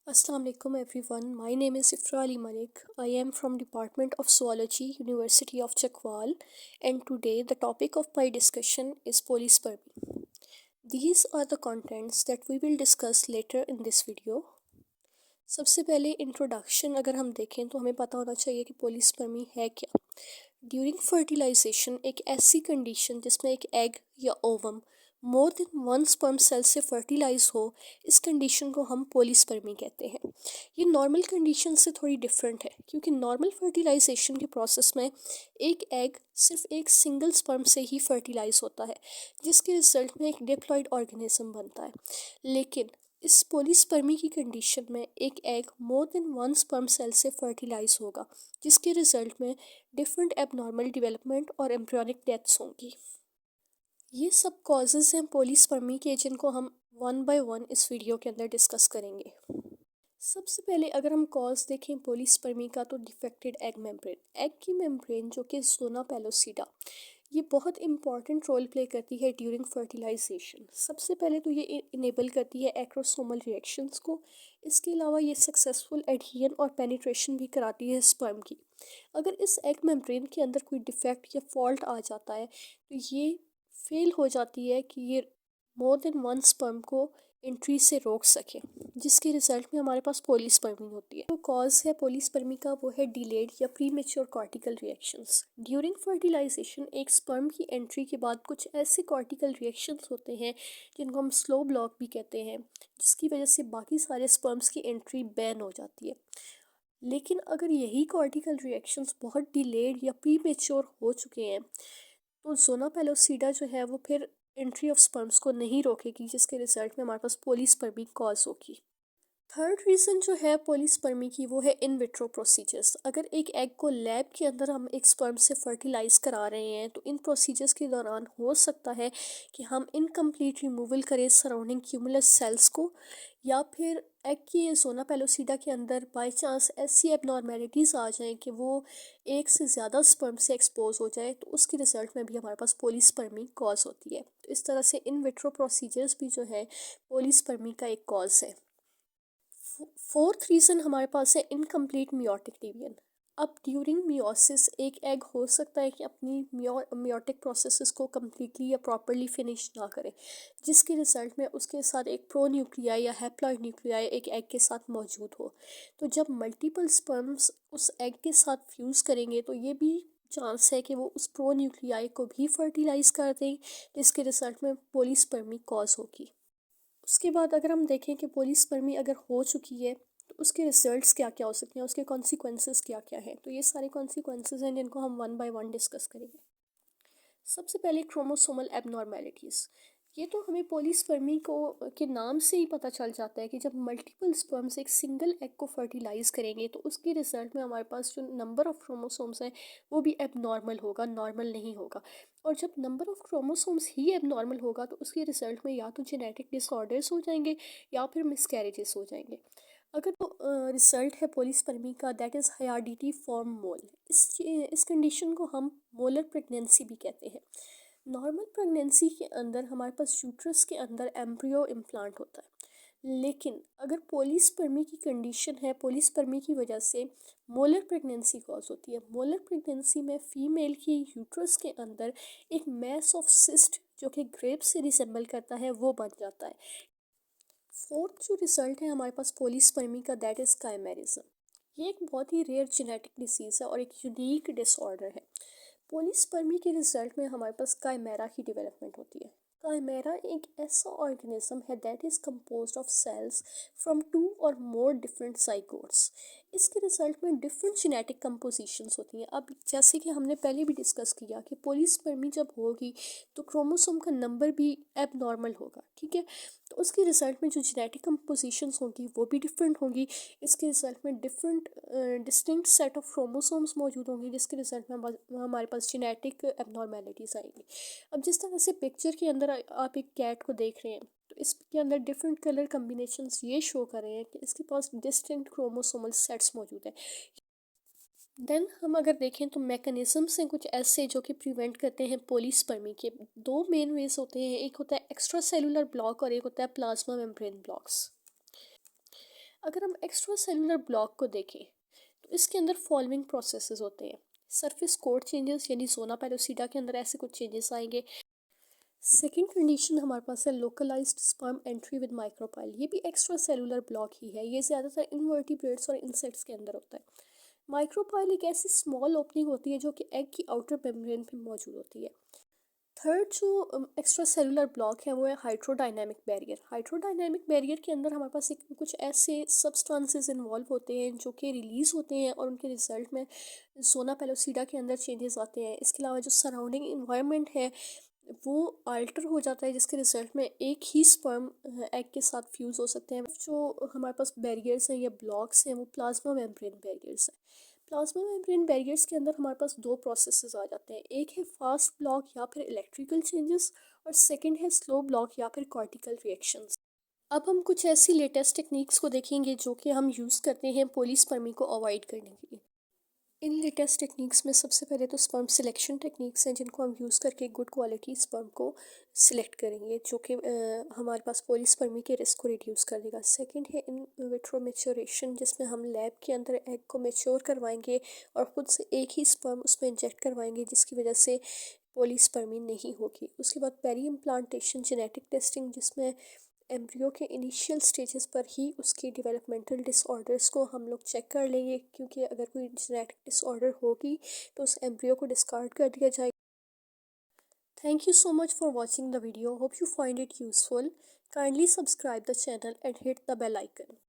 Assalamu alaikum everyone. My name is Ifra Ali Malik. I am from Department of Zoology, University of Chakwal, and today the topic of my discussion is polyspermy. These are the contents that we will discuss later in this video. सबसे पहले introduction अगर हम देखें तो हमें पता होना चाहिए कि पोलीस्पर्मी है क्या। ड्यूरिंग फर्टिलाइजेशन एक ऐसी कंडीशन जिसमें एक एग या ovum more than one sperm cell से फर्टिलाइज हो, इस कंडीशन को हम पोलीस्पर्मी कहते हैं। ये नॉर्मल कंडीशन से थोड़ी डिफरेंट है क्योंकि नॉर्मल फर्टिलाइजेशन के प्रोसेस में एक एग सिर्फ एक सिंगल स्पर्म से ही फर्टिलाइज होता है, जिसके रिजल्ट में एक डिप्लॉयड ऑर्गेनिज्म बनता है। लेकिन इस पोलीस्पर्मी की कंडीशन में एक egg more than one sperm cell से फर्टिलाइज होगा, जिसके रिजल्ट में डिफरेंट एबनॉर्मल डेवलपमेंट और एम्ब्रियोनिक डेथ्स होंगी। ये सब कॉजेज़ हैं पोलीस्पर्मी के, जिनको हम वन बाय वन इस वीडियो के अंदर डिस्कस करेंगे। सबसे पहले अगर हम कॉज देखें पोलीस्पर्मी का तो डिफेक्टेड एग मेम्ब्रेन। एग की मेम्ब्रेन जो कि ज़ोना पेलोसिडा, ये बहुत इंपॉर्टेंट रोल प्ले करती है ड्यूरिंग फर्टिलाइजेशन। सबसे पहले तो ये इनेबल करती है एक्रोसोमल रिएक्शंस को। इसके अलावा ये सक्सेसफुल एडहियन और पेनिट्रेशन भी कराती है स्पर्म की। अगर इस एग मेम्ब्रेन के अंदर कोई डिफेक्ट या फॉल्ट आ जाता है तो ये फेल हो जाती है कि ये मोर देन वन स्पर्म को एंट्री से रोक सके, जिसके रिजल्ट में हमारे पास पोलीस्पर्मी होती है। तो कॉज है पोलीस्पर्मी का वो है डिलेड या premature cortical reactions. During fertilisation एक स्पर्म की एंट्री के बाद कुछ ऐसे कॉर्टिकल रिएक्शंस होते हैं जिनको हम स्लो ब्लॉक भी कहते हैं, जिसकी वजह से बाकी सारे स्पर्म्स की एंट्री बैन हो जाती है। लेकिन अगर यही कॉर्टिकल रिएक्शंस बहुत डिलेड या प्रीमेच्योर हो चुके हैं तो ज़ोना पेलोसिडा जो है वो फिर एंट्री ऑफ स्पर्म्स को नहीं रोकेगी, जिसके रिजल्ट में हमारे पास पोलीस्पर्मी कॉज होगी। थर्ड रीज़न जो है पोलीस्पर्मी की वो है इन विट्रो प्रोसीजर्स। अगर एक एग को लैब के अंदर हम एक स्पर्म से फर्टिलाइज करा रहे हैं तो इन प्रोसीजर्स के दौरान हो सकता है कि हम इनकम्प्लीट रिमूवल करें सराउंडिंग क्यूमुलस सेल्स को, या फिर एग की ज़ोना पेलोसिडा के अंदर बाई चांस ऐसी एबनॉर्मेलिटीज़ आ जाएं कि वो एक से ज़्यादा स्पर्म से एक्सपोज हो जाए, तो उसके रिजल्ट में भी हमारे पास पोलीस्पर्मी कॉज होती है। तो इस तरह से इन विट्रो प्रोसीजर्स भी जो है पोलीस्पर्मी का एक कॉज है। फोर्थ रीज़न हमारे पास है इनकम्प्लीट मियोटिक डिवीजन। अब ड्यूरिंग मियोसिस एक एग हो सकता है कि अपनी मियोटिक प्रोसेसेस को कम्प्लीटली या प्रॉपरली फिनिश ना करे, जिसके रिजल्ट में उसके साथ एक प्रो न्यूक्लियाई या हैप्लॉइड न्यूक्लियाई एक एग के साथ मौजूद हो। तो जब मल्टीपल स्पर्म्स उस एग के साथ फ्यूज़ करेंगे तो ये भी चांस है कि वो उस प्रो न्यूक्लियाई को भी फर्टिलाइज कर दें, जिसके रिजल्ट में पोलीस्पर्मी कॉज होगी। उसके बाद अगर हम देखें कि पोलीस्पर्मी अगर हो चुकी है तो उसके रिजल्ट्स क्या क्या हो सकते हैं, उसके कॉन्सिक्वेंसेस क्या क्या हैं। तो ये सारे कॉन्सिक्वेंसेस हैं जिनको हम वन बाय वन डिस्कस करेंगे। सबसे पहले क्रोमोसोमल एबनॉर्मेलिटीज़। ये तो हमें पोलीस्पर्मी को के नाम से ही पता चल जाता है कि जब मल्टीपल स्पर्म्स एक सिंगल एग को फर्टिलाइज करेंगे तो उसके रिजल्ट में हमारे पास जो नंबर ऑफ क्रोमोसोम्स हैं वो भी एबनॉर्मल होगा, नॉर्मल नहीं होगा। और जब number of chromosomes he abnormal होगा तो उसके रिजल्ट में या तो जेनेटिक डिसऑर्डर्स हो जाएंगे या फिर मिसकैरेजेस हो जाएंगे। अगर तो रिजल्ट है पोलीस्पर्मी का, दैट इज़ हायाडिटी फॉर्म मोल। इस कंडीशन को हम मोलर प्रेगनेंसी भी कहते हैं। नॉर्मल प्रेगनेंसी के अंदर हमारे पास यूट्रस के अंदर एम्ब्रियो इम्प्लांट होता है, लेकिन अगर पोलीस्पर्मी की कंडीशन है, पोलीस्पर्मी की वजह से मोलर प्रेगनेंसी कॉज होती है। मोलर प्रेगनेंसी में फीमेल की यूट्रस के अंदर एक मैस ऑफ सिस्ट जो कि ग्रेप से रिसेंबल करता है वो बन जाता है। फोर्थ जो रिजल्ट है हमारे पास पोलीस्पर्मी का, दैट इज़ काइमेरिज्म। ये एक बहुत ही रेयर जेनेटिक डिसीज़ है और एक यूनिक डिसऑर्डर है। पोलीस्पर्मी के रिजल्ट में हमारे पास काइमेरा की डेवलपमेंट होती है। काइमेरा एक ऐसा ऑर्गेनिज्म है that is composed of cells from two or more different साइगोट्स। इसके रिजल्ट में डिफरेंट जेनेटिक कंपोजिशंस होती हैं। अब जैसे कि हमने पहले भी डिस्कस किया कि पोलीस्पर्मी जब होगी तो क्रोमोसोम का नंबर भी एबनॉर्मल होगा, ठीक है। तो उसके रिजल्ट में जो जेनेटिक कंपोजिशंस होंगी वो भी डिफरेंट होंगी। इसके रिजल्ट में different distinct set of chromosomes मौजूद होंगी, जिसके रिजल्ट में हमारे पास जेनेटिक एबनॉर्मेलिटीज़ आएंगी। अब जिस तरह से पिक्चर के अंदर आप एक कैट को देख रहे हैं तो इसके अंदर डिफरेंट कलर कम्बिनेशंस ये शो कर रहे हैं कि इसके पास डिस्टिंक्ट क्रोमोसोमल सेट्स मौजूद हैं। देन हम अगर देखें तो मैकेनिज्म्स हैं कुछ ऐसे जो कि प्रिवेंट करते हैं पोलीस्पर्मी के। दो मेन वेज होते हैं, एक होता है एक्स्ट्रा सेलुलर ब्लॉक और एक होता है प्लाज्मा मेम्ब्रेन ब्लॉक्स। अगर हम एक्स्ट्रा सेलुलर ब्लॉक को देखें तो इसके अंदर फॉलोइंग प्रोसेसेस होते हैं। सरफेस कोट चेंजेस यानी जोना पेलोसिडा के अंदर ऐसे कुछ चेंजेस आएंगे। सेकेंड कंडीशन हमारे पास है localised sperm entry with micropyle. ये भी एक्स्ट्रा सेलुलर ब्लॉक ही है। ये ज़्यादातर इनवर्टिब्रेट्स और इंसेक्ट्स के अंदर होता है। माइक्रोपाइल एक ऐसी स्मॉल ओपनिंग होती है जो कि एग की आउटर मेम्ब्रेन पे मौजूद होती है। थर्ड जो एक्स्ट्रा सेलुलर ब्लॉक है वो है हाइड्रोडायनेमिक बैरियर। हाइड्रोडायनेमिक बैरियर के अंदर हमारे पास एक कुछ ऐसे सब्सटेंसेस इन्वॉल्व होते हैं जो कि रिलीज़ होते हैं और उनके रिजल्ट में सोना पेलोसिडा के अंदर चेंजेस आते हैं। इसके अलावा जो सराउंडिंग इन्वायरमेंट है वो अल्टर हो जाता है, जिसके रिजल्ट में एक ही स्पर्म एग के साथ फ्यूज़ हो सकते हैं। जो हमारे पास बैरियर्स हैं या ब्लॉक्स हैं वो प्लाज्मा मेम्ब्रेन बैरियर्स हैं। प्लाज्मा मेम्ब्रेन बैरियर्स के अंदर हमारे पास दो प्रोसेसेस आ जाते हैं। एक है फास्ट ब्लॉक या फिर इलेक्ट्रिकल चेंजेस और सेकंड है स्लो ब्लॉक या फिर कॉर्टिकल रिएक्शंस। अब हम कुछ ऐसी लेटेस्ट टेक्निक्स को देखेंगे जो कि हम यूज़ करते हैं पोलीस्पर्मी को अवॉइड करने के लिए। इन लेटेस्ट टेक्निक्स में सबसे पहले तो स्पर्म सिलेक्शन टेक्निक्स हैं जिनको हम यूज़ करके गुड क्वालिटी स्पर्म को सिलेक्ट करेंगे जो कि हमारे पास पोलीस्पर्मी के रिस्क को रिड्यूस कर देगा। सेकंड है इन विट्रो मेच्योरेशन, जिसमें हम लैब के अंदर एग को मेच्योर करवाएंगे और ख़ुद से एक ही स्पर्म उसमें इंजेक्ट करवाएंगे जिसकी वजह से पोलीस्पर्मी नहीं होगी। उसके बाद पेरी इम्प्लांटेशन जेनेटिक टेस्टिंग, जिसमें एम्ब्रियो के इनिशियल स्टेजेस पर ही उसकी डेवलपमेंटल डिसऑर्डर्स को हम लोग चेक कर लेंगे, क्योंकि अगर कोई जेनेटिक डिसऑर्डर होगी तो उस एम्ब्रियो को डिस्कार्ड कर दिया जाएगा। Thank you so much for watching the video. Hope you find it useful. Kindly subscribe the channel and hit the bell icon.